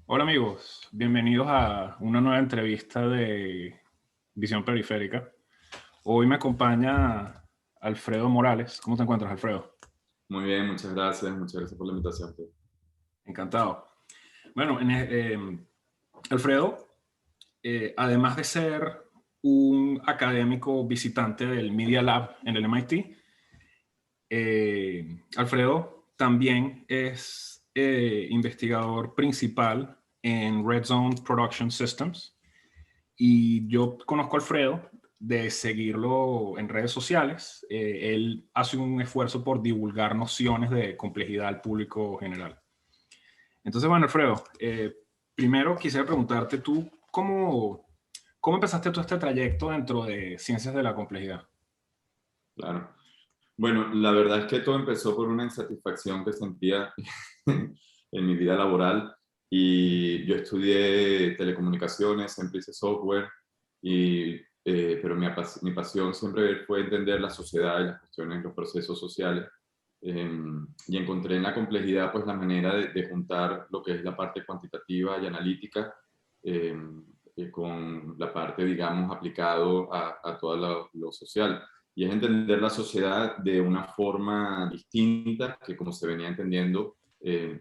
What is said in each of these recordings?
Hola amigos, bienvenidos a una nueva entrevista de Visión Periférica. Hoy me acompaña Alfredo Morales. ¿Cómo te encuentras, Alfredo? Muy bien, muchas gracias por la invitación. Encantado. Bueno, Alfredo, además de ser un académico visitante del Media Lab en el MIT, Alfredo también es investigador principal en Red Zone Production Systems. Y yo conozco a Alfredo de seguirlo en redes sociales. Él hace un esfuerzo por divulgar nociones de complejidad al público general. Entonces, bueno, Alfredo, primero quisiera preguntarte tú, ¿cómo empezaste todo este trayecto dentro de ciencias de la complejidad? Claro. Bueno, la verdad es que todo empezó por una insatisfacción que sentía en mi vida laboral y yo estudié telecomunicaciones, siempre hice software, pero mi pasión siempre fue entender la sociedad y las cuestiones, los procesos sociales. Y encontré en la complejidad pues la manera de juntar lo que es la parte cuantitativa y analítica eh, con la parte, digamos, aplicado a todo lo social. Y es entender la sociedad de una forma distinta que como se venía entendiendo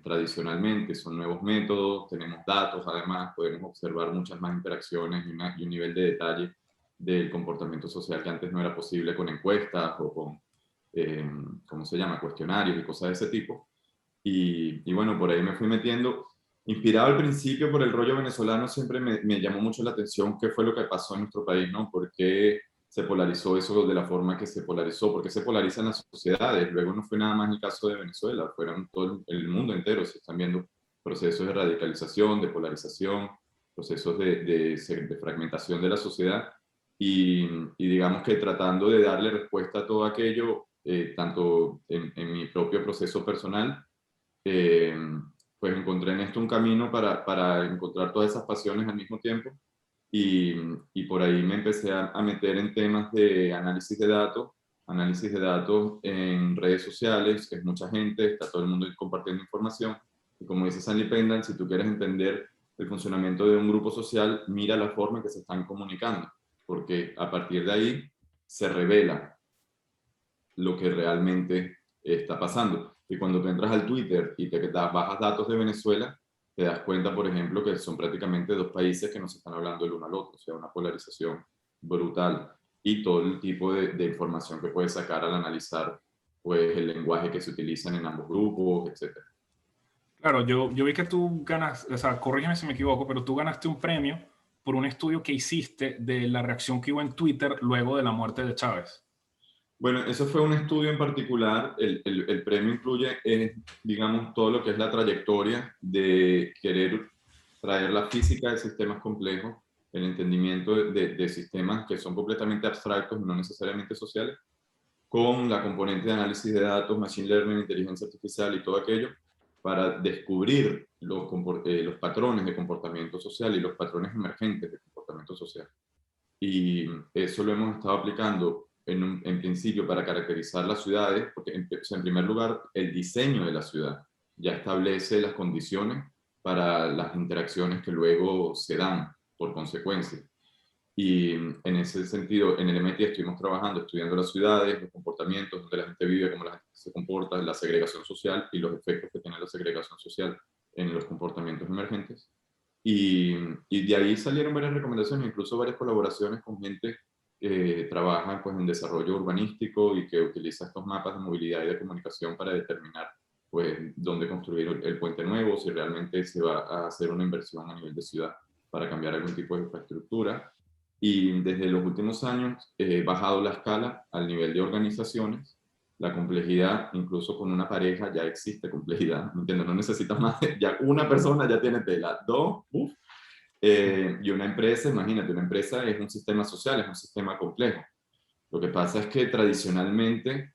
tradicionalmente. Son nuevos métodos, tenemos datos, además podemos observar muchas más interacciones y un nivel de detalle del comportamiento social que antes no era posible con encuestas o con ¿cómo se llama? Cuestionarios y cosas de ese tipo. Y bueno, por ahí me fui metiendo. Inspirado al principio por el rollo venezolano, siempre me llamó mucho la atención qué fue lo que pasó en nuestro país, ¿no? ¿Por qué se polarizó eso de la forma que se polarizó? ¿Por qué se polarizan las sociedades? Luego no fue nada más el caso de Venezuela, fueron todo el mundo entero. Se están viendo procesos de radicalización, de polarización, procesos de fragmentación de la sociedad. Y digamos que tratando de darle respuesta a todo aquello, tanto en mi propio proceso personal, eh, pues encontré en esto un camino para encontrar todas esas pasiones al mismo tiempo y, y por ahí me empecé a meter en temas de análisis de datos en redes sociales, que es mucha gente, está todo el mundo compartiendo información. Y como dice Sandy Pendan, si tú quieres entender el funcionamiento de un grupo social, mira la forma en que se están comunicando, porque a partir de ahí se revela lo que realmente está pasando. Y cuando tú entras al Twitter y bajas datos de Venezuela, te das cuenta, por ejemplo, que son prácticamente dos países que no se están hablando el uno al otro, o sea, una polarización brutal y todo el tipo de información que puedes sacar al analizar pues, el lenguaje que se utilizan en ambos grupos, etcétera. Claro, yo vi que tú ganas, o sea, corrígeme si me equivoco, pero tú ganaste un premio por un estudio que hiciste de la reacción que hubo en Twitter luego de la muerte de Chávez. Bueno, eso fue un estudio en particular. El premio incluye, digamos, todo lo que es la trayectoria de querer traer la física de sistemas complejos, el entendimiento de sistemas que son completamente abstractos y no necesariamente sociales, con la componente de análisis de datos, machine learning, inteligencia artificial y todo aquello, para descubrir los patrones de comportamiento social y los patrones emergentes de comportamiento social. Y eso lo hemos estado aplicando en principio para caracterizar las ciudades, porque o sea, en primer lugar el diseño de la ciudad ya establece las condiciones para las interacciones que luego se dan por consecuencia. Y en ese sentido, en el MIT estuvimos trabajando, estudiando las ciudades, los comportamientos, donde la gente vive, cómo la gente se comporta, la segregación social y los efectos que tiene la segregación social en los comportamientos emergentes. Y de ahí salieron varias recomendaciones, incluso varias colaboraciones con gente que trabaja pues, en desarrollo urbanístico y que utiliza estos mapas de movilidad y de comunicación para determinar pues, dónde construir el puente nuevo, si realmente se va a hacer una inversión a nivel de ciudad para cambiar algún tipo de infraestructura. Y desde los últimos años he bajado la escala al nivel de organizaciones. La complejidad, incluso con una pareja, ya existe complejidad. ¿Me entiendes? No necesitas más. Ya una persona ya tiene tela. Dos, uf. Y una empresa, imagínate, una empresa es un sistema social, es un sistema complejo. Lo que pasa es que tradicionalmente,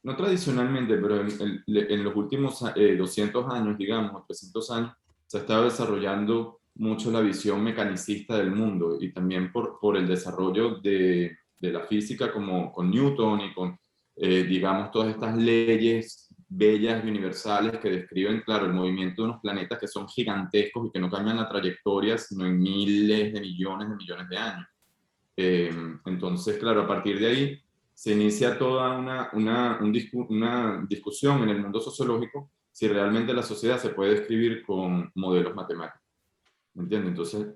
no tradicionalmente, pero en los últimos 200 años, digamos, 300 años, se ha estado desarrollando mucho la visión mecanicista del mundo y también por el desarrollo de la física como con Newton y con, digamos, todas estas leyes bellas y universales que describen, claro, el movimiento de unos planetas que son gigantescos y que no cambian la trayectoria sino en miles de millones de años. Entonces, claro, a partir de ahí se inicia toda una discusión en el mundo sociológico si realmente la sociedad se puede describir con modelos matemáticos. ¿Me entiendes? Entonces,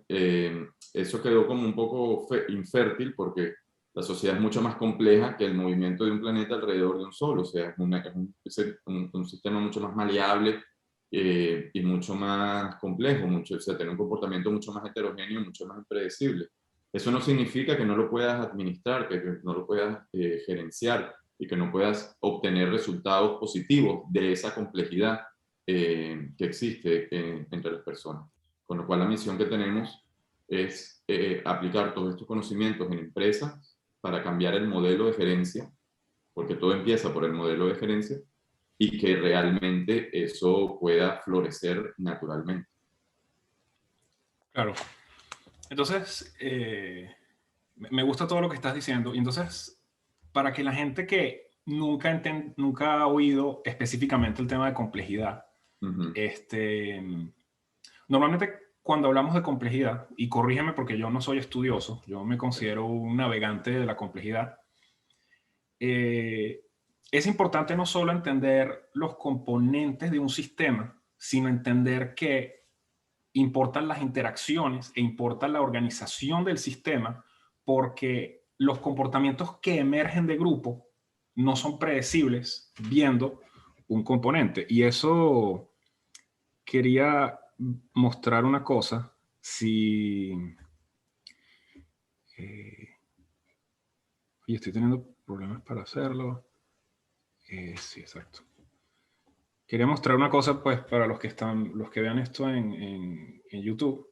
eso quedó como un poco infértil porque la sociedad es mucho más compleja que el movimiento de un planeta alrededor de un sol. O sea, un sistema mucho más maleable y mucho más complejo, o sea, tiene un comportamiento mucho más heterogéneo, mucho más impredecible. Eso no significa que no lo puedas administrar, que no lo puedas gerenciar y que no puedas obtener resultados positivos de esa complejidad que existe entre las personas. Con lo cual la misión que tenemos es aplicar todos estos conocimientos en empresas para cambiar el modelo de gerencia, porque todo empieza por el modelo de gerencia, y que realmente eso pueda florecer naturalmente. Claro. Entonces, me gusta todo lo que estás diciendo. Y entonces, para que la gente que nunca ha oído específicamente el tema de complejidad, Uh-huh. Normalmente cuando hablamos de complejidad, y corrígeme porque yo no soy estudioso, yo me considero un navegante de la complejidad, es importante no solo entender los componentes de un sistema, sino entender que importan las interacciones e importa la organización del sistema, porque los comportamientos que emergen de grupo no son predecibles viendo un componente. Y eso quería mostrar una cosa. Si y estoy teniendo problemas para hacerlo. Sí, exacto. Quería mostrar una cosa, pues, para los que vean esto en YouTube.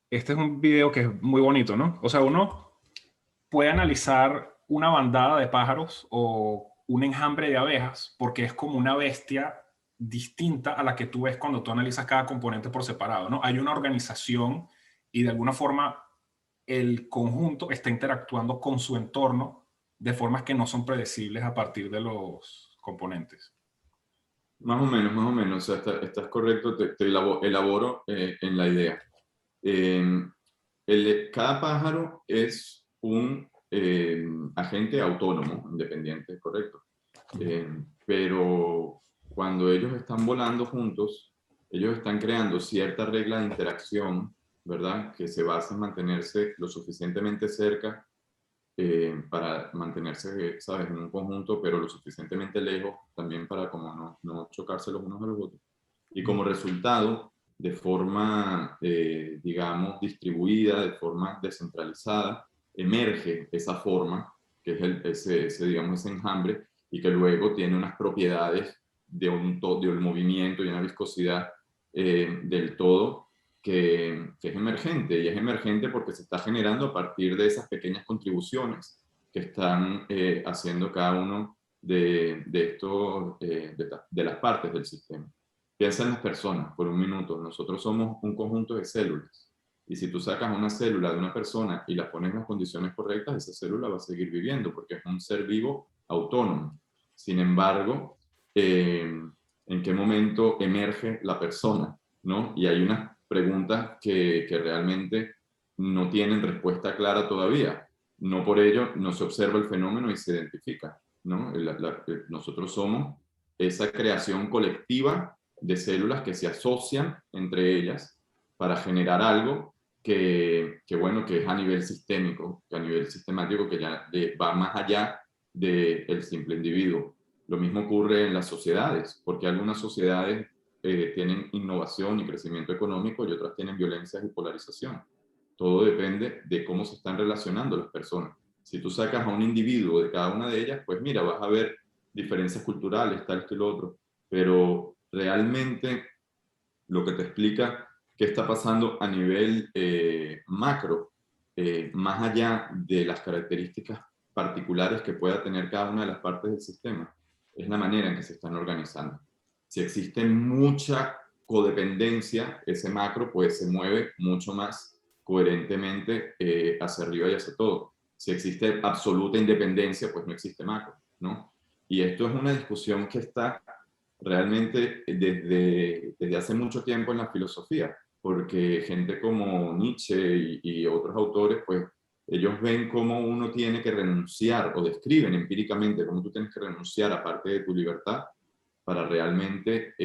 Este es un video que es muy bonito, ¿no? O sea, uno puede analizar una bandada de pájaros o un enjambre de abejas porque es como una bestia distinta a la que tú ves cuando tú analizas cada componente por separado, ¿no? Hay una organización y de alguna forma el conjunto está interactuando con su entorno de formas que no son predecibles a partir de los componentes. Más o menos, más o menos. O sea, estás correcto, te elaboro en la idea. Cada pájaro es un agente autónomo, independiente, correcto. Pero cuando ellos están volando juntos, ellos están creando cierta regla de interacción, ¿verdad? Que se basa en mantenerse lo suficientemente cerca para mantenerse, ¿sabes?, en un conjunto, pero lo suficientemente lejos también para como no chocarse los unos a los otros. Y como resultado, de forma, digamos, distribuida, de forma descentralizada, emerge esa forma, que es digamos, ese enjambre, y que luego tiene unas propiedades de un movimiento y una viscosidad del todo que es emergente, y es emergente porque se está generando a partir de esas pequeñas contribuciones que están haciendo cada uno de las partes del sistema. Piensa en las personas por un minuto. Nosotros somos un conjunto de células, y si tú sacas una célula de una persona y la pones en las condiciones correctas, esa célula va a seguir viviendo porque es un ser vivo autónomo. Sin embargo, ¿en qué momento emerge la persona? ¿No? Y hay unas preguntas que realmente no tienen respuesta clara todavía. No por ello no se observa el fenómeno y se identifica, ¿no? Nosotros somos esa creación colectiva de células que se asocian entre ellas para generar algo bueno, que es a nivel sistémico, que a nivel sistemático, que ya va más allá del simple individuo. Lo mismo ocurre en las sociedades, porque algunas sociedades tienen innovación y crecimiento económico y otras tienen violencia y polarización. Todo depende de cómo se están relacionando las personas. Si tú sacas a un individuo de cada una de ellas, pues mira, vas a ver diferencias culturales, tal que lo otro, pero realmente lo que te explica qué está pasando a nivel macro, más allá de las características particulares que pueda tener cada una de las partes del sistema, es la manera en que se están organizando. Si existe mucha codependencia, ese macro pues se mueve mucho más coherentemente hacia arriba y hacia todo. Si existe absoluta independencia, pues no existe macro, ¿no? Y esto es una discusión que está realmente desde hace mucho tiempo en la filosofía, porque gente como Nietzsche y otros autores, pues ellos ven cómo uno tiene que renunciar, o describen empíricamente cómo tú tienes que renunciar a parte de tu libertad para realmente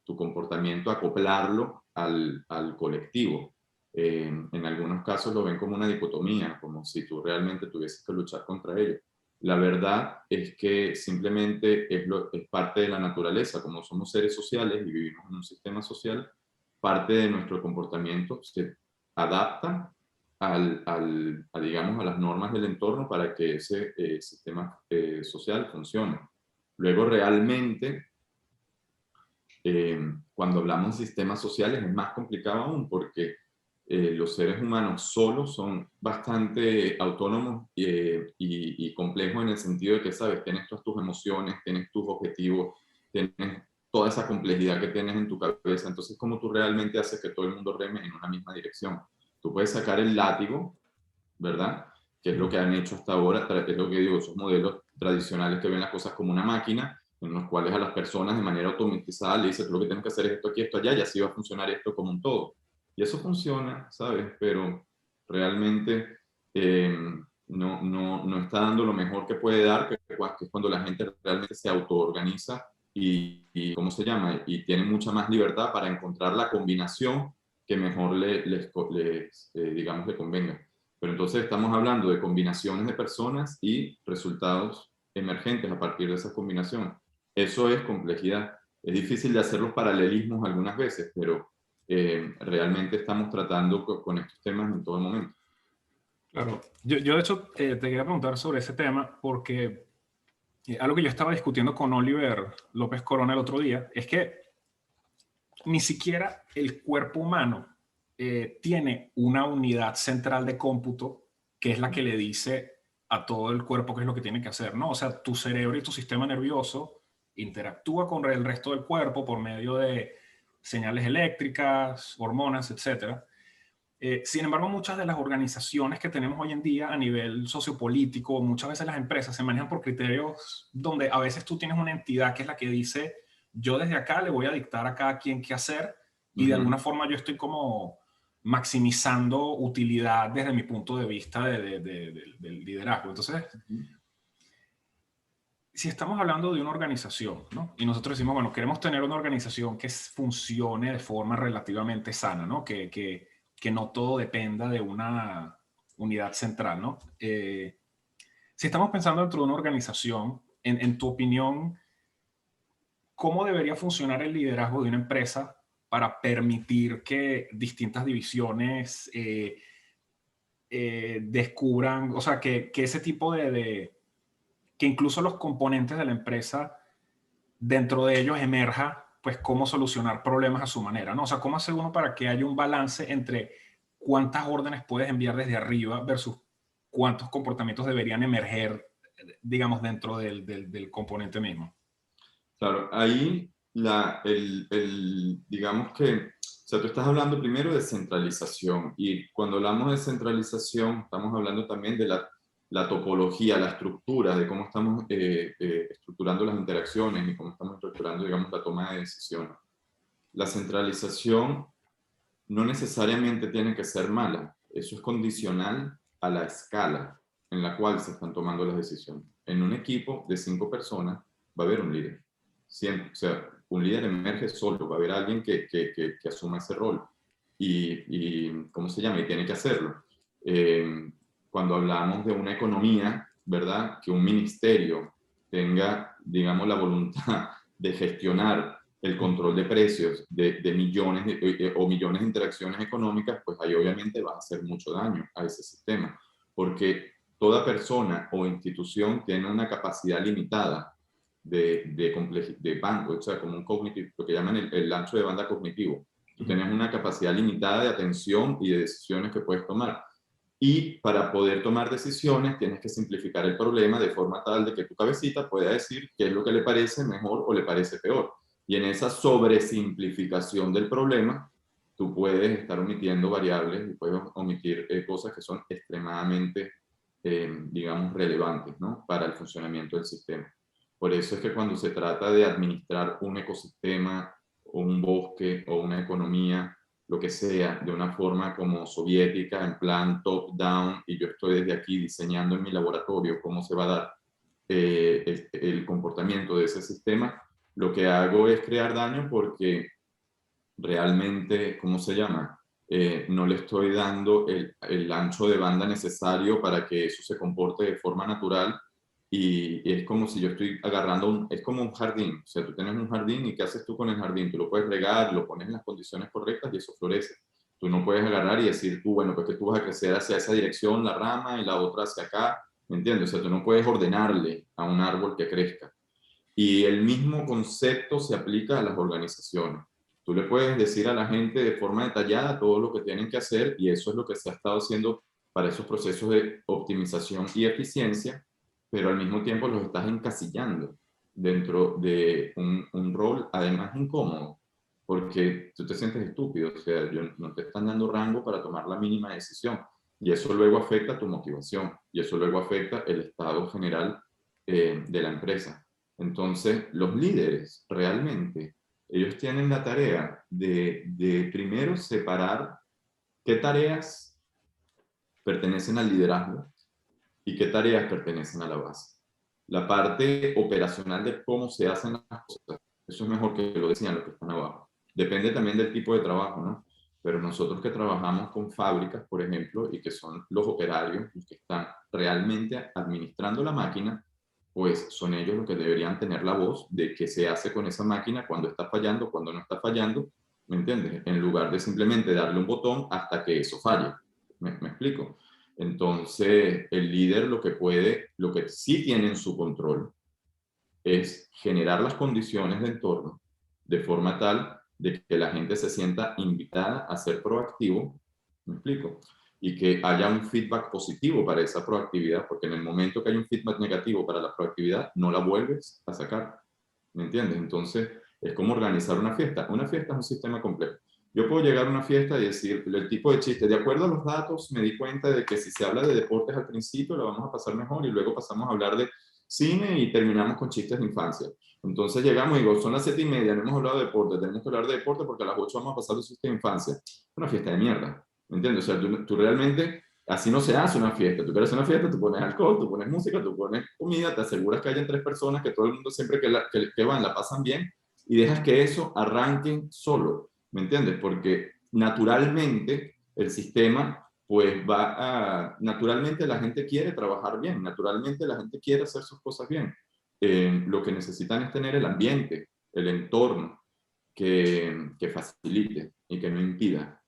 tu comportamiento acoplarlo al colectivo. En algunos casos lo ven como una dicotomía, como si tú realmente tuvieses que luchar contra ello. La verdad es que simplemente es parte de la naturaleza, como somos seres sociales y vivimos en un sistema social, parte de nuestro comportamiento se adapta digamos, a las normas del entorno para que ese sistema social funcione. Luego, realmente, cuando hablamos de sistemas sociales es más complicado aún porque los seres humanos solos son bastante autónomos y complejos en el sentido de que, sabes, tienes todas tus emociones, tienes tus objetivos, tienes toda esa complejidad que tienes en tu cabeza. Entonces, ¿cómo tú realmente haces que todo el mundo reme en una misma dirección? Tú puedes sacar el látigo, ¿verdad? Que es lo que han hecho hasta ahora, es lo que digo, esos modelos tradicionales que ven las cosas como una máquina, en los cuales a las personas de manera automatizada le dicen, tú lo que tienes que hacer es esto aquí, esto allá, y así va a funcionar esto como un todo. Y eso funciona, ¿sabes? Pero realmente eh, no está dando lo mejor que puede dar, que es cuando la gente realmente se autoorganiza ¿cómo se llama? Y tiene mucha más libertad para encontrar la combinación que mejor digamos, le convenga. Pero entonces estamos hablando de combinaciones de personas y resultados emergentes a partir de esa combinación. Eso es complejidad. Es difícil de hacer los paralelismos algunas veces, pero realmente estamos tratando con estos temas en todo momento. Claro, yo de hecho te quería preguntar sobre ese tema porque algo que yo estaba discutiendo con Oliver López Corona el otro día es que ni siquiera el cuerpo humano tiene una unidad central de cómputo que es la que le dice a todo el cuerpo qué es lo que tiene que hacer, ¿no? O sea, tu cerebro y tu sistema nervioso interactúa con el resto del cuerpo por medio de señales eléctricas, hormonas, etcétera. Sin embargo, muchas de las organizaciones que tenemos hoy en día a nivel sociopolítico, muchas veces las empresas se manejan por criterios donde a veces tú tienes una entidad que es la que dice, yo desde acá le voy a dictar a cada quien qué hacer y de alguna forma yo estoy como maximizando utilidad desde mi punto de vista del liderazgo. Entonces, si estamos hablando de una organización, ¿no? Y nosotros decimos, bueno, queremos tener una organización que funcione de forma relativamente sana, ¿no? Que no todo dependa de una unidad central, ¿no? Si estamos pensando dentro de una organización, en tu opinión, ¿cómo debería funcionar el liderazgo de una empresa para permitir que distintas divisiones descubran, o sea, que ese tipo que incluso los componentes de la empresa, dentro de ellos emerja, pues, cómo solucionar problemas a su manera, ¿no? O sea, ¿cómo hace uno para que haya un balance entre cuántas órdenes puedes enviar desde arriba versus cuántos comportamientos deberían emerger, digamos, dentro del componente mismo? Claro, ahí digamos que, o sea, tú estás hablando primero de centralización y cuando hablamos de centralización estamos hablando también de la topología, la estructura, de cómo estamos estructurando las interacciones y cómo estamos estructurando, digamos, la toma de decisiones. La centralización no necesariamente tiene que ser mala, eso es condicional a la escala en la cual se están tomando las decisiones. En un equipo de 5 personas va a haber un líder. Siempre, o sea, un líder emerge solo, va a haber alguien que asuma ese rol ¿cómo se llama? Y tiene que hacerlo. Cuando hablamos de una economía, ¿verdad? Que un ministerio tenga, digamos, la voluntad de gestionar el control de precios de millones o millones de interacciones económicas, pues ahí obviamente va a hacer mucho daño a ese sistema, porque toda persona o institución tiene una capacidad limitada de banco, o sea, como un cognitivo, lo que llaman el ancho de banda cognitivo. Tú tienes una capacidad limitada de atención y de decisiones que puedes tomar. Y para poder tomar decisiones tienes que simplificar el problema de forma tal de que tu cabecita pueda decir qué es lo que le parece mejor o le parece peor. Y en esa sobresimplificación del problema, tú puedes estar omitiendo variables y puedes omitir cosas que son extremadamente, digamos, relevantes, ¿no? Para el funcionamiento del sistema. Por eso es que cuando se trata de administrar un ecosistema o un bosque o una economía, lo que sea, de una forma como soviética, en plan top-down, y yo estoy desde aquí diseñando en mi laboratorio cómo se va a dar el comportamiento de ese sistema, lo que hago es crear daño porque realmente, ¿cómo se llama? No le estoy dando el ancho de banda necesario para que eso se comporte de forma natural y es como si yo estoy agarrando, es como un jardín, o sea, tú tienes un jardín y ¿qué haces tú con el jardín? Tú lo puedes regar, lo pones en las condiciones correctas y eso florece. Tú no puedes agarrar y decir tú, bueno, pues que tú vas a crecer hacia esa dirección, la rama, y la otra hacia acá, ¿me entiendes? O sea, tú no puedes ordenarle a un árbol que crezca. Y el mismo concepto se aplica a las organizaciones. Tú le puedes decir a la gente de forma detallada todo lo que tienen que hacer y eso es lo que se ha estado haciendo para esos procesos de optimización y eficiencia, pero al mismo tiempo los estás encasillando dentro de un rol además incómodo, porque tú te sientes estúpido, o sea, no te están dando rango para tomar la mínima decisión y eso luego afecta tu motivación y eso luego afecta el estado general de la empresa. Entonces, los líderes realmente, ellos tienen la tarea de primero separar qué tareas pertenecen al liderazgo y qué tareas pertenecen a la base. La parte operacional de cómo se hacen las cosas, eso es mejor que lo decían los que están abajo. Depende también del tipo de trabajo, ¿no? Pero nosotros que trabajamos con fábricas, por ejemplo, y que son los operarios, los que están realmente administrando la máquina, pues son ellos los que deberían tener la voz de qué se hace con esa máquina, cuando está fallando, cuando no está fallando, ¿me entiendes? En lugar de simplemente darle un botón hasta que eso falle. ¿Me explico? Entonces, el líder lo que puede, lo que sí tiene en su control es generar las condiciones de entorno de forma tal de que la gente se sienta invitada a ser proactivo, ¿me explico? Y que haya un feedback positivo para esa proactividad, porque en el momento que hay un feedback negativo para la proactividad, no la vuelves a sacar, ¿me entiendes? Entonces, es como organizar una fiesta. Una fiesta es un sistema complejo. Yo puedo llegar a una fiesta y decir el tipo de chiste, de acuerdo a los datos, me di cuenta de que si se habla de deportes al principio, lo vamos a pasar mejor y luego pasamos a hablar de cine y terminamos con chistes de infancia. Entonces llegamos y digo, son las 7:30, no hemos hablado de deporte, tenemos que hablar de deporte porque a las 8 vamos a pasar de chistes de infancia. Es una fiesta de mierda, ¿me entiendes? O sea, tú realmente, así no se hace una fiesta. Tú quieres una fiesta, tú pones alcohol, tú pones música, tú pones comida, te aseguras que hayan 3 personas, que todo el mundo siempre que van la pasan bien y dejas que eso arranque solo, ¿me entiendes? Porque naturalmente el sistema pues naturalmente la gente quiere trabajar bien, naturalmente la gente quiere hacer sus cosas bien. Lo que necesitan es tener el ambiente, el entorno que facilite y que no impida.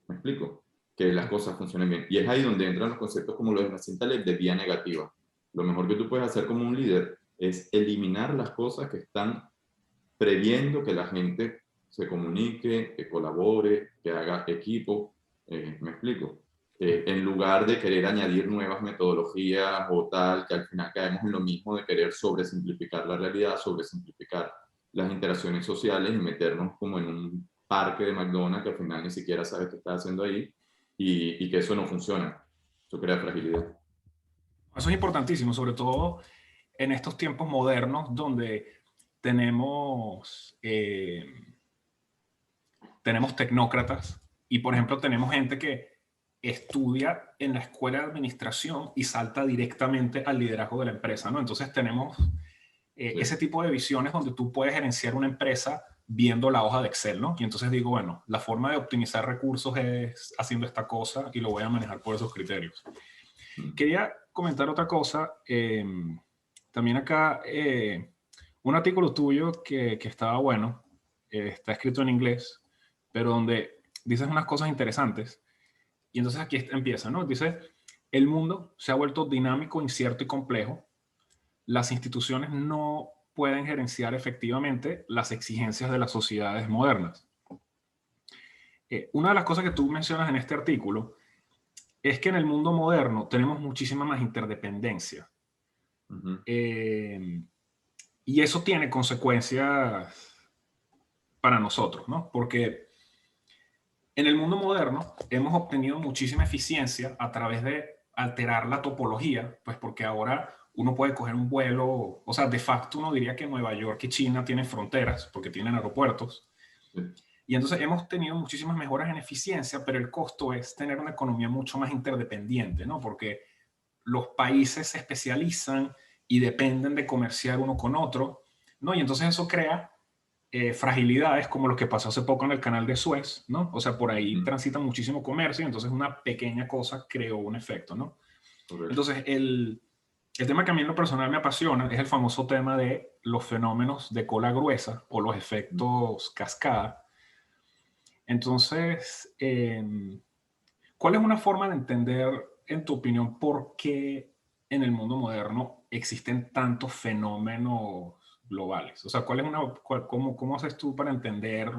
¿Me explico? Que las cosas funcionen bien. Y es ahí donde entran los conceptos como los de Nassim Taleb de vía negativa. Lo mejor que tú puedes hacer como un líder es eliminar las cosas que están previendo que la gente se comunique, que colabore, que haga equipo. ¿Me explico? En lugar de querer añadir nuevas metodologías o tal, que al final caemos en lo mismo de querer sobresimplificar la realidad, sobresimplificar las interacciones sociales y meternos como en un parque de McDonald's que al final ni siquiera sabes qué estás haciendo ahí y que eso no funciona. Eso crea fragilidad. Eso es importantísimo, sobre todo en estos tiempos modernos donde tenemos, tenemos tecnócratas y, por ejemplo, tenemos gente que estudia en la escuela de administración y salta directamente al liderazgo de la empresa, ¿no? Entonces tenemos ese Sí. tipo de visiones donde tú puedes gerenciar una empresa viendo la hoja de Excel, ¿no? Y entonces digo, bueno, la forma de optimizar recursos es haciendo esta cosa y lo voy a manejar por esos criterios. Quería comentar otra cosa. También acá, un artículo tuyo que estaba bueno, está escrito en inglés, pero donde dices unas cosas interesantes. Y entonces aquí empieza, ¿no? Dice, el mundo se ha vuelto dinámico, incierto y complejo. Las instituciones no pueden gerenciar efectivamente las exigencias de las sociedades modernas. Una de las cosas que tú mencionas en este artículo es que en el mundo moderno tenemos muchísima más interdependencia. Uh -huh. Y eso tiene consecuencias para nosotros, ¿no? Porque en el mundo moderno hemos obtenido muchísima eficiencia a través de alterar la topología, pues porque ahora uno puede coger un vuelo, o sea, de facto uno diría que Nueva York y China tienen fronteras porque tienen aeropuertos. Sí, Y entonces hemos tenido muchísimas mejoras en eficiencia, pero el costo es tener una economía mucho más interdependiente, ¿no? Porque los países se especializan y dependen de comerciar uno con otro, ¿no? Y entonces eso crea fragilidades como lo que pasó hace poco en el canal de Suez, ¿no? O sea, por ahí ujú, transita muchísimo comercio y entonces una pequeña cosa creó un efecto, ¿no? correcto. Entonces, el tema que a mí en lo personal me apasiona es el famoso tema de los fenómenos de cola gruesa o los Ujú. efectos cascada. Entonces, ¿cuál es una forma de entender, en tu opinión, por qué en el mundo moderno existen tantos fenómenos globales? O sea, ¿cómo haces tú para entender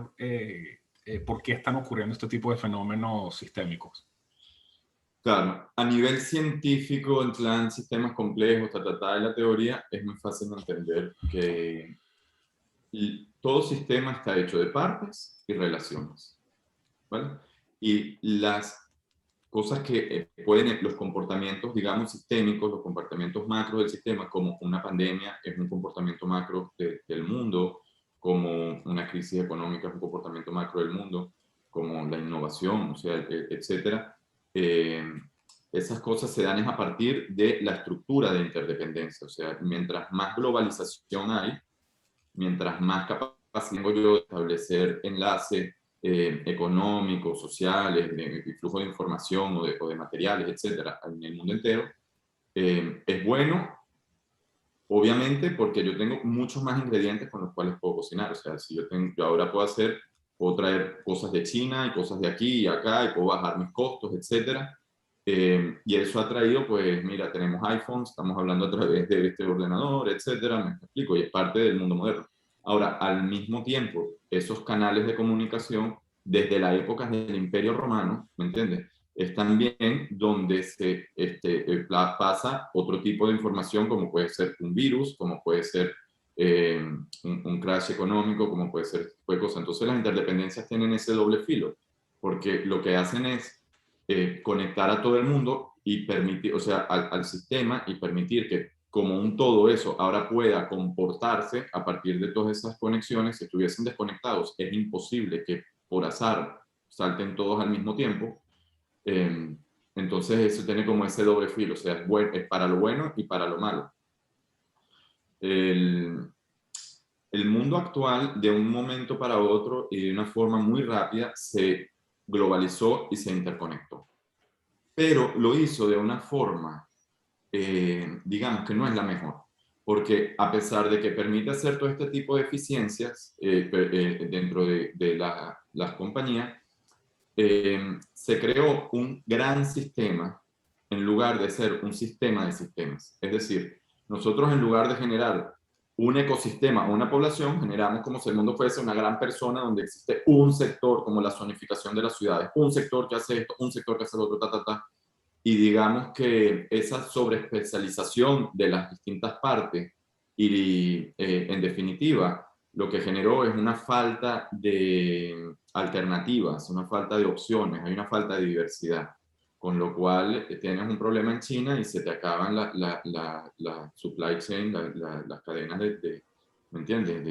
por qué están ocurriendo este tipo de fenómenos sistémicos? Claro, a nivel científico, en plan sistemas complejos, de la teoría, es muy fácil de entender que todo sistema está hecho de partes y relaciones, ¿vale? Y las cosas que pueden, los comportamientos, digamos, sistémicos, los comportamientos macro del sistema, como una pandemia es un comportamiento macro del mundo, como una crisis económica es un comportamiento macro del mundo, como la innovación, o sea, etcétera. Eh, Esas cosas se dan es a partir de la estructura de interdependencia, o sea, mientras más globalización hay, mientras más capaz tengo yo de establecer enlaces económicos, sociales, de flujo de información o de materiales, etcétera, en el mundo entero, es bueno, obviamente, porque yo tengo muchos más ingredientes con los cuales puedo cocinar. O sea, si yo ahora puedo traer cosas de China y cosas de aquí y acá y puedo bajar mis costos, etcétera. Y eso ha traído, pues, mira, tenemos iPhones, estamos hablando a través de este ordenador, etcétera, me explico, y es parte del mundo moderno. Ahora, al mismo tiempo, esos canales de comunicación, desde la época del Imperio Romano, ¿me entiendes? Es también donde pasa otro tipo de información, como puede ser un virus, como puede ser un crash económico, como puede ser este tipo de cosas. Entonces las interdependencias tienen ese doble filo, porque lo que hacen es conectar a todo el mundo y permitir, o sea, al sistema y permitir que como un todo eso ahora pueda comportarse a partir de todas esas conexiones. Si estuviesen desconectados, es imposible que por azar salten todos al mismo tiempo. Eh, entonces eso tiene como ese doble filo, o sea, es para lo bueno y para lo malo. El, el mundo actual, de un momento para otro y de una forma muy rápida, se globalizó y se interconectó. Pero lo hizo de una forma, digamos, que no es la mejor. Porque a pesar de que permite hacer todo este tipo de eficiencias dentro de las compañías, se creó un gran sistema en lugar de ser un sistema de sistemas. Es decir, nosotros en lugar de generar un ecosistema o una población, generamos como si el mundo fuese una gran persona donde existe un sector, como la zonificación de las ciudades, un sector que hace esto, un sector que hace lo otro, ta, ta, ta. Y digamos que esa sobreespecialización de las distintas partes y en definitiva lo que generó es una falta de alternativas, una falta de opciones, hay una falta de diversidad, con lo cual tienes un problema en China y se te acaban la supply chain, las cadenas ¿me entiendes?,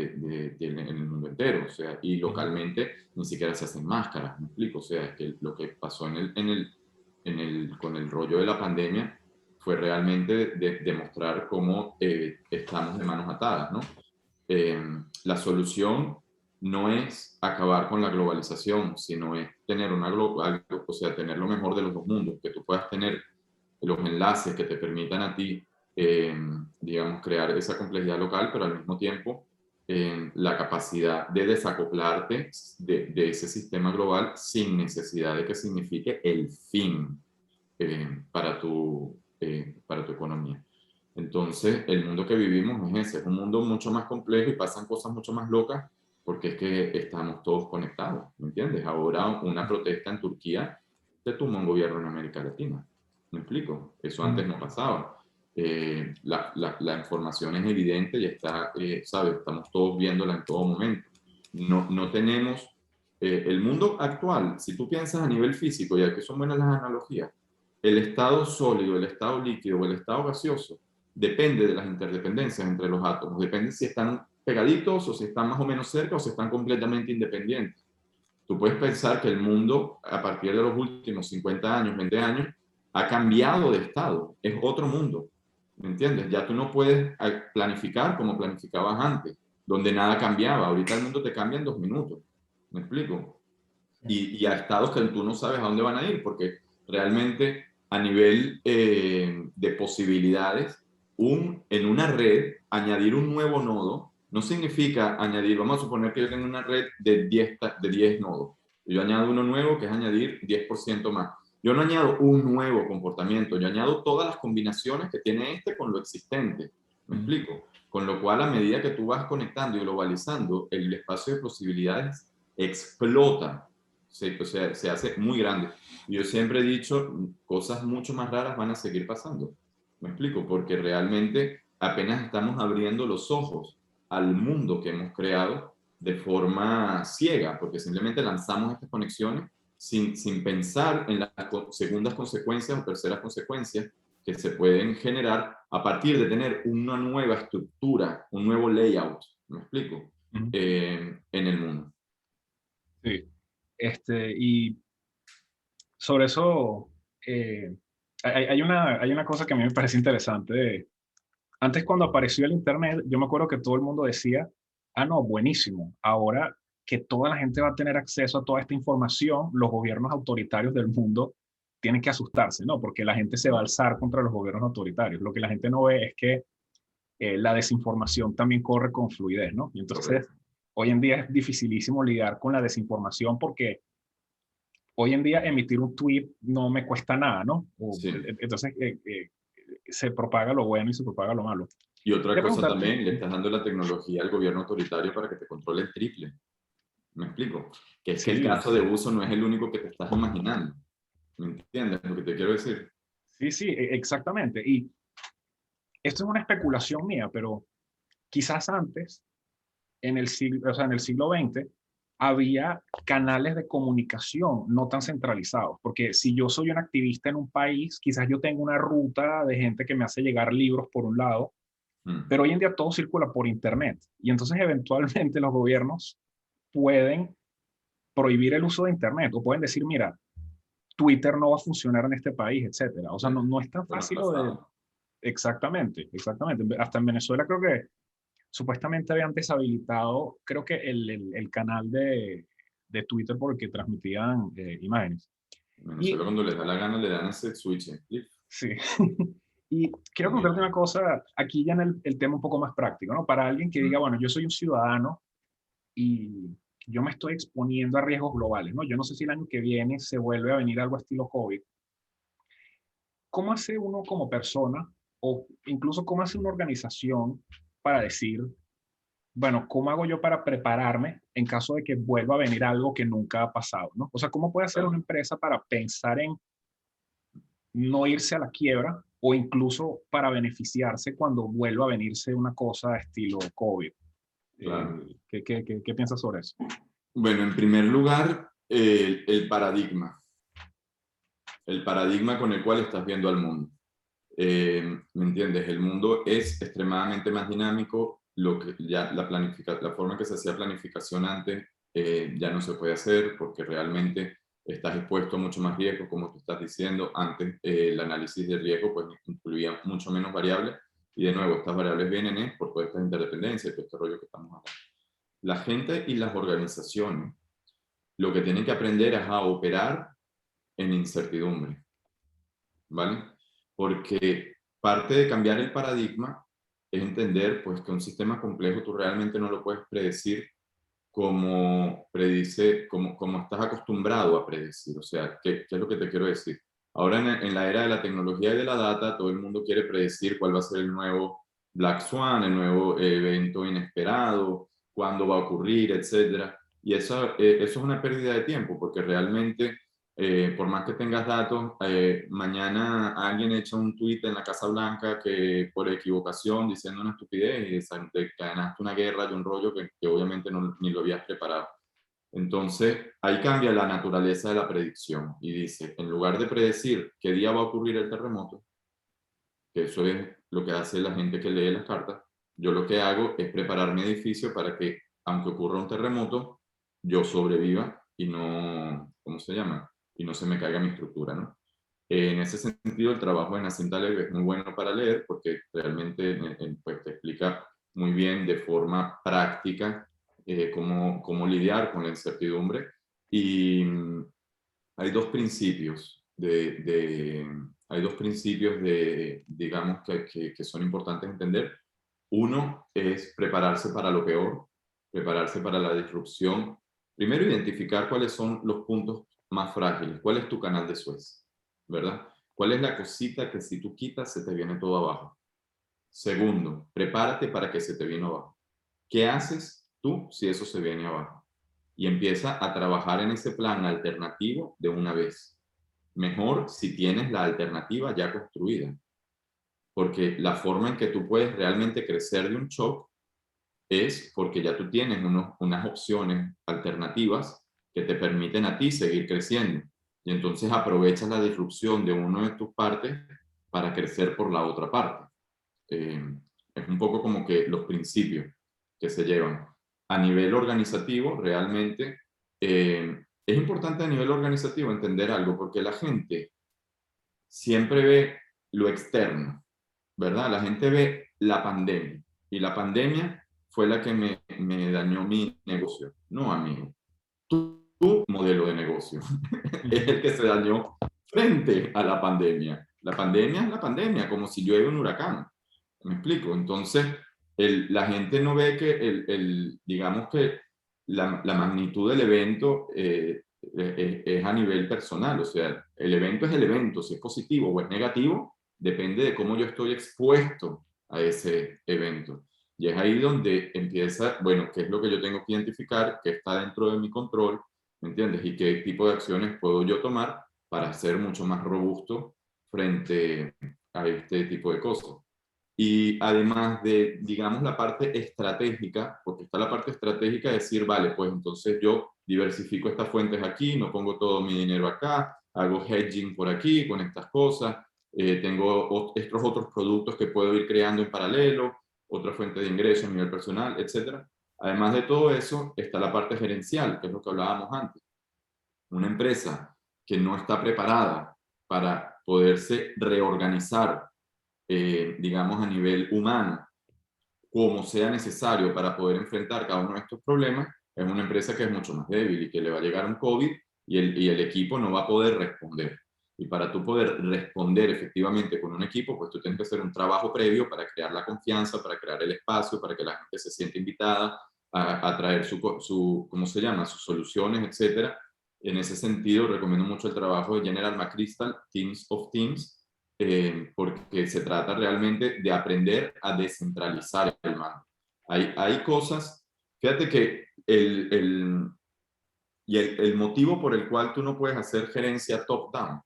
en el mundo entero, o sea, y Ujú. localmente ni siquiera se hacen máscaras, ¿me explico? O sea, es que lo que pasó con el rollo de la pandemia fue realmente demostrar cómo estamos de manos atadas, ¿no? La solución no es acabar con la globalización, sino es tener o sea, tener lo mejor de los dos mundos, que tú puedas tener los enlaces que te permitan a ti, digamos, crear esa complejidad local, pero al mismo tiempo la capacidad de desacoplarte de ese sistema global sin necesidad de que signifique el fin para tu economía. Entonces, el mundo que vivimos es ese, es un mundo mucho más complejo y pasan cosas mucho más locas porque es que estamos todos conectados, ¿me entiendes? Ahora una protesta en Turquía te tumba un gobierno en América Latina, ¿me explico? Eso antes no pasaba. La información es evidente y está, ¿sabes? Estamos todos viéndola en todo momento. No tenemos el mundo actual, si tú piensas a nivel físico, y aquí son buenas las analogías, el estado sólido, el estado líquido o el estado gaseoso depende de las interdependencias entre los átomos, depende si están pegaditos o si están más o menos cerca o si están completamente independientes. Tú puedes pensar que el mundo, a partir de los últimos 50 años, 20 años, ha cambiado de estado, es otro mundo, ¿me entiendes? Ya tú no puedes planificar como planificabas antes, donde nada cambiaba, ahorita el mundo te cambia en 2 minutos, ¿me explico? Y a estados que tú no sabes a dónde van a ir, porque realmente a nivel de posibilidades, en una red, añadir un nuevo nodo no significa añadir, vamos a suponer que yo tengo una red de 10 nodos. Yo añado uno nuevo que es añadir 10% más. Yo no añado un nuevo comportamiento, yo añado todas las combinaciones que tiene este con lo existente. ¿Me explico? Con lo cual, a medida que tú vas conectando y globalizando, el espacio de posibilidades explota. O sea, se hace muy grande. Yo siempre he dicho, cosas mucho más raras van a seguir pasando. ¿Me explico? Porque realmente apenas estamos abriendo los ojos al mundo que hemos creado de forma ciega, porque simplemente lanzamos estas conexiones sin pensar en las segundas consecuencias o terceras consecuencias que se pueden generar a partir de tener una nueva estructura, un nuevo layout, ¿me explico? En el mundo. Sí. Y sobre eso, hay una cosa que a mí me parece interesante. Antes, cuando apareció el Internet, yo me acuerdo que todo el mundo decía, ah, no, buenísimo. Ahora que toda la gente va a tener acceso a toda esta información, los gobiernos autoritarios del mundo tienen que asustarse, ¿no? Porque la gente se va a alzar contra los gobiernos autoritarios. Lo que la gente no ve es que la desinformación también corre con fluidez, ¿no? Y entonces, Correcto. hoy en día es dificilísimo lidiar con la desinformación porque hoy en día emitir un tweet no me cuesta nada, ¿no? Sí. Entonces, se propaga lo bueno y se propaga lo malo. Y otra Quería cosa preguntarte, también, le estás dando la tecnología al gobierno autoritario para que te controle el triple. ¿Me explico? Que es que el sí, caso de uso no es el único que te estás imaginando. ¿Me entiendes lo que te quiero decir? sí, exactamente. Y esto es una especulación mía, pero quizás antes, en el siglo, o sea, en el siglo XX, había canales de comunicación no tan centralizados, porque si yo soy un activista en un país, quizás yo tengo una ruta de gente que me hace llegar libros por un lado, Mm, pero hoy en día todo circula por Internet. Y entonces eventualmente los gobiernos pueden prohibir el uso de Internet o pueden decir, mira, Twitter no va a funcionar en este país, etcétera. O sea, sí, no es tan bueno, fácil lo de... pasado. Exactamente, exactamente. Hasta en Venezuela creo que supuestamente habían deshabilitado, creo que el canal de Twitter por el que transmitían imágenes. En Venezuela Y cuando les da la gana le dan ese switch. Clic, sí, y quiero muy contarte mal. una cosa, aquí ya en el tema un poco más práctico, ¿no? Para alguien que diga, Mm, bueno, yo soy un ciudadano y yo me estoy exponiendo a riesgos globales, ¿no? Yo no sé si el año que viene se vuelve a venir algo estilo COVID. ¿Cómo hace uno como persona o incluso cómo hace una organización para decir, bueno, ¿cómo hago yo para prepararme en caso de que vuelva a venir algo que nunca ha pasado, ¿no? O sea, ¿cómo puede hacer una claro, empresa para pensar en no irse a la quiebra o incluso para beneficiarse cuando vuelva a venirse una cosa de estilo COVID? claro. ¿Qué piensas sobre eso? Bueno, en primer lugar, el paradigma. El paradigma con el cual estás viendo al mundo. ¿Me entiendes? El mundo es extremadamente más dinámico, lo que ya la forma en que se hacía planificación antes ya no se puede hacer porque realmente estás expuesto a mucho más riesgo, como tú estás diciendo. Antes el análisis de riesgo pues incluía mucho menos variables y de nuevo estas variables vienen por toda esta interdependencia y todo este rollo que estamos hablando. La gente y las organizaciones lo que tienen que aprender es a operar en incertidumbre, ¿vale? Porque parte de cambiar el paradigma es entender pues, que un sistema complejo tú realmente no lo puedes predecir como estás acostumbrado a predecir. O sea, ¿qué es lo que te quiero decir? Ahora en la era de la tecnología y de la data, todo el mundo quiere predecir cuál va a ser el nuevo Black Swan, el nuevo evento inesperado, cuándo va a ocurrir, etcétera. Y eso es una pérdida de tiempo, porque realmente por más que tengas datos, mañana alguien echa un tuit en la Casa Blanca que por equivocación diciendo una estupidez y te ganaste una guerra y un rollo que obviamente ni lo habías preparado. Entonces, ahí cambia la naturaleza de la predicción y dice, en lugar de predecir qué día va a ocurrir el terremoto, que eso es lo que hace la gente que lee las cartas. Yo lo que hago es preparar mi edificio para que, aunque ocurra un terremoto, yo sobreviva y no, ¿cómo se llama? Y no se me caiga mi estructura, ¿no? En ese sentido, el trabajo de Nassim Taleb es muy bueno para leer porque realmente pues, te explica muy bien de forma práctica cómo lidiar con la incertidumbre. Y hay dos principios hay dos principios digamos, que son importantes entender. Uno es prepararse para lo peor, prepararse para la disrupción. Primero, identificar cuáles son los puntos más frágiles. ¿Cuál es tu canal de Suez? ¿Verdad? ¿Cuál es la cosita que si tú quitas se te viene todo abajo? Segundo, prepárate para que se te viene abajo. ¿Qué haces tú si eso se viene abajo? Y empieza a trabajar en ese plan alternativo de una vez. Mejor si tienes la alternativa ya construida, porque la forma en que tú puedes realmente crecer de un shock es porque ya tú tienes unas opciones alternativas que te permiten a ti seguir creciendo. Y entonces aprovechas la disrupción de una de tus partes para crecer por la otra parte. Es un poco como que los principios que se llevan. A nivel organizativo, realmente, es importante a nivel organizativo entender algo, porque la gente siempre ve lo externo, ¿verdad? La gente ve la pandemia, y la pandemia fue la que me dañó mi negocio, no a mí. Tu modelo de negocio es el que se dañó frente a la pandemia. La pandemia es la pandemia, como si llueve un huracán. ¿Me explico? Entonces, la gente no ve que, digamos que la magnitud del evento es a nivel personal. O sea, el evento es el evento. Si es positivo o es negativo, depende de cómo yo estoy expuesto a ese evento. Y es ahí donde empieza, bueno, qué es lo que yo tengo que identificar, qué está dentro de mi control, ¿me entiendes? Y qué tipo de acciones puedo yo tomar para ser mucho más robusto frente a este tipo de cosas. Y además de, digamos, la parte estratégica, porque está la parte estratégica de decir, vale, pues entonces yo diversifico estas fuentes aquí, no pongo todo mi dinero acá, hago hedging por aquí con estas cosas, tengo estos otros productos que puedo ir creando en paralelo, otra fuente de ingreso a nivel personal, etc. Además de todo eso, está la parte gerencial, que es lo que hablábamos antes. Una empresa que no está preparada para poderse reorganizar, digamos, a nivel humano, como sea necesario para poder enfrentar cada uno de estos problemas, es una empresa que es mucho más débil y que le va a llegar un COVID y el equipo no va a poder responder. Y para tú poder responder efectivamente con un equipo, pues tú tienes que hacer un trabajo previo para crear la confianza, para crear el espacio, para que la gente se sienta invitada a traer ¿cómo se llama? Sus soluciones, etcétera. En ese sentido, recomiendo mucho el trabajo de General McChrystal, Teams of Teams, porque se trata realmente de aprender a descentralizar el mando. Hay cosas, fíjate que el motivo por el cual tú no puedes hacer gerencia top-down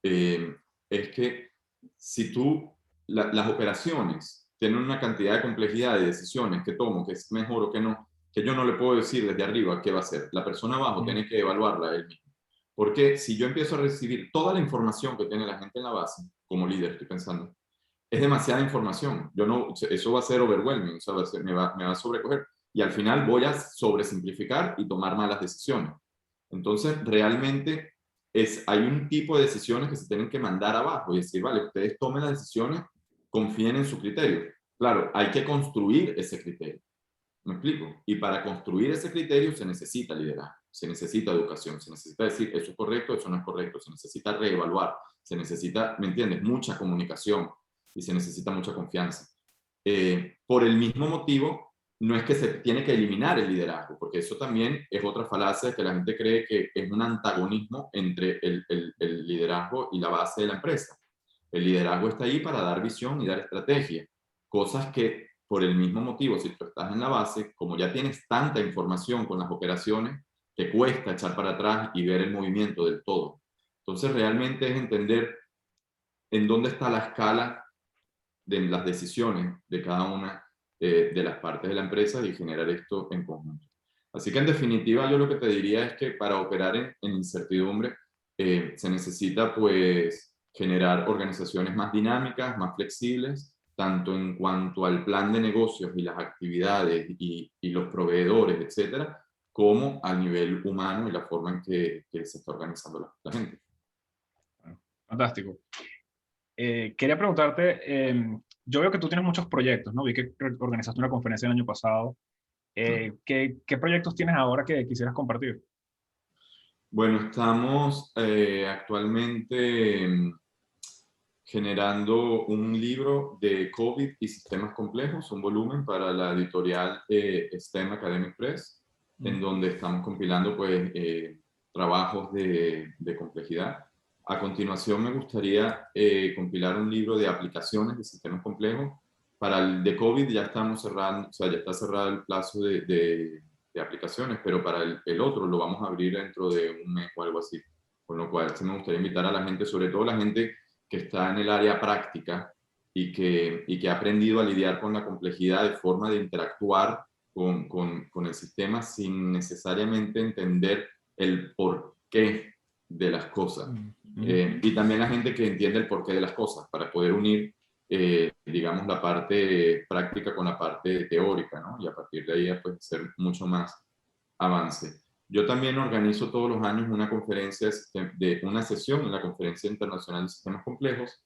es que si las operaciones tienen una cantidad de complejidad de decisiones que tomo, que es mejor o que no, que yo no le puedo decir desde arriba qué va a hacer. La persona abajo tiene que evaluarla él mismo. Porque si yo empiezo a recibir toda la información que tiene la gente en la base, como líder estoy pensando, es demasiada información. Eso va a ser overwhelming, o sea, me va a sobrecoger. Y al final voy a sobresimplificar y tomar malas decisiones. Entonces, realmente hay un tipo de decisiones que se tienen que mandar abajo y decir, vale, ustedes tomen las decisiones, confíen en su criterio. Claro, hay que construir ese criterio. ¿Me explico? Y para construir ese criterio se necesita liderazgo, se necesita educación, se necesita decir eso es correcto, eso no es correcto, se necesita reevaluar, se necesita, ¿me entiendes? Mucha comunicación y se necesita mucha confianza. Por el mismo motivo, no es que se tiene que eliminar el liderazgo, porque eso también es otra falacia que la gente cree que es un antagonismo entre el liderazgo y la base de la empresa. El liderazgo está ahí para dar visión y dar estrategia, cosas que por el mismo motivo, si tú estás en la base, como ya tienes tanta información con las operaciones, te cuesta echar para atrás y ver el movimiento del todo. Entonces realmente es entender en dónde está la escala de las decisiones de cada una de las partes de la empresa y generar esto en conjunto. Así que en definitiva yo lo que te diría es que para operar en incertidumbre se necesita pues generar organizaciones más dinámicas, más flexibles, tanto en cuanto al plan de negocios y las actividades y los proveedores, etcétera, como a nivel humano y la forma en que se está organizando la gente. Fantástico. Quería preguntarte, yo veo que tú tienes muchos proyectos, ¿no? Vi que organizaste una conferencia el año pasado. ¿Qué proyectos tienes ahora que quisieras compartir? Bueno, estamos actualmente generando un libro de COVID y sistemas complejos, un volumen para la editorial STEM Academic Press, en donde estamos compilando pues, trabajos de complejidad. A continuación me gustaría compilar un libro de aplicaciones de sistemas complejos. Para el de COVID ya estamos cerrando, o sea, ya está cerrado el plazo de aplicaciones, pero para el otro lo vamos a abrir dentro de un mes o algo así. Con lo cual, sí me gustaría invitar a la gente, sobre todo la gente que está en el área práctica y que ha aprendido a lidiar con la complejidad de forma de interactuar con el sistema sin necesariamente entender el porqué de las cosas. Y también la gente que entiende el porqué de las cosas para poder unir, digamos, la parte práctica con la parte teórica, ¿no? Y a partir de ahí, pues, hacer mucho más avance. Yo también organizo todos los años una conferencia de una sesión en la Conferencia Internacional de Sistemas Complejos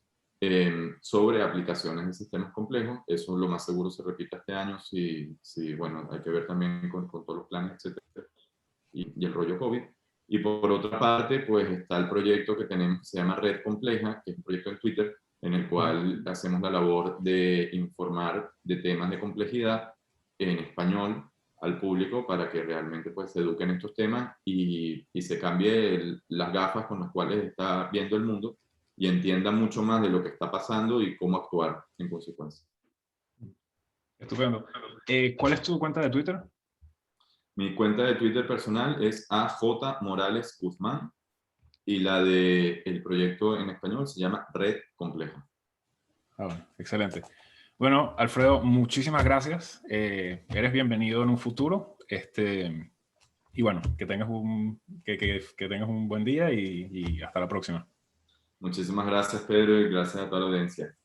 sobre aplicaciones de sistemas complejos. Eso lo más seguro se repita este año, bueno, hay que ver también con todos los planes, etcétera, y el rollo COVID. Y por otra parte, pues está el proyecto que tenemos que se llama Red Compleja, que es un proyecto en Twitter, en el cual hacemos la labor de informar de temas de complejidad en español al público para que realmente pues, se eduquen en estos temas y se cambie las gafas con las cuales está viendo el mundo y entienda mucho más de lo que está pasando y cómo actuar en consecuencia. Estupendo. ¿Cuál es tu cuenta de Twitter? Mi cuenta de Twitter personal es AJ Morales Guzmán y la del proyecto en español se llama Red Compleja. Bueno, excelente. Bueno, Alfredo, muchísimas gracias. Eres bienvenido en un futuro. Y bueno, que tengas que tengas un buen día y hasta la próxima. Muchísimas gracias, Pedro, y gracias a toda la audiencia.